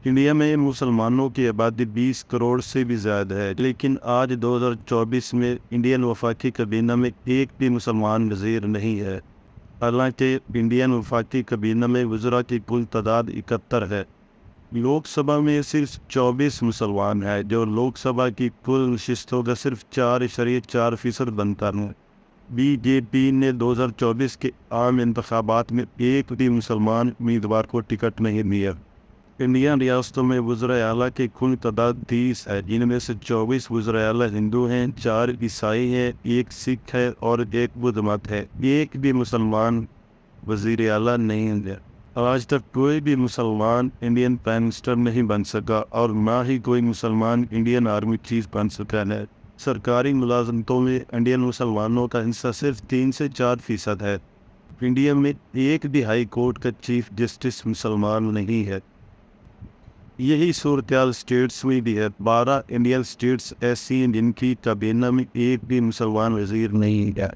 India میں مسلمانوں کی آبادی 20 کروڑ سے بھی زیادہ ہے، لیکن آج 2024 میں انڈین وفاقی کابینہ میں ایک بھی مسلمان وزیر نہیں ہے۔ حالانکہ انڈین وفاقی کابینہ میں وزراء کی کل تعداد 71 ہے۔ لوک سبھا میں صرف 24 مسلمان ہیں، جو لوک سبھا کی کل نشستوں کا صرف 4.4% بنتا ہے۔ بی جے پی نے 2024 کے عام انتخابات میں ایک بھی مسلمان امیدوار کو ٹکٹ نہیں دیا۔ انڈین ریاستوں میں وزرائے اعلیٰ کی کل تعداد 30 ہے، جن میں سے 24 وزرائے اعلیٰ ہندو ہیں، 4 عیسائی ہیں، 1 سکھ ہے اور 1 بدھ مت ہے۔ ایک بھی مسلمان وزیر اعلیٰ نہیں ہے۔ آج تک کوئی بھی مسلمان انڈین پرائم منسٹر نہیں بن سکا اور نہ ہی کوئی مسلمان انڈین آرمی چیف بن سکا ہے۔ سرکاری ملازمتوں میں انڈین مسلمانوں کا حصہ صرف 3 سے 4% ہے۔ انڈیا میں ایک بھی ہائی کورٹ کا چیف جسٹس مسلمان نہیں ہے۔ یہی صورتحال اسٹیٹس میں بھی ہے۔ 12 انڈین اسٹیٹس ایسی ہیں جن کی کابینہ میں ایک بھی مسلمان وزیر نہیں ہے۔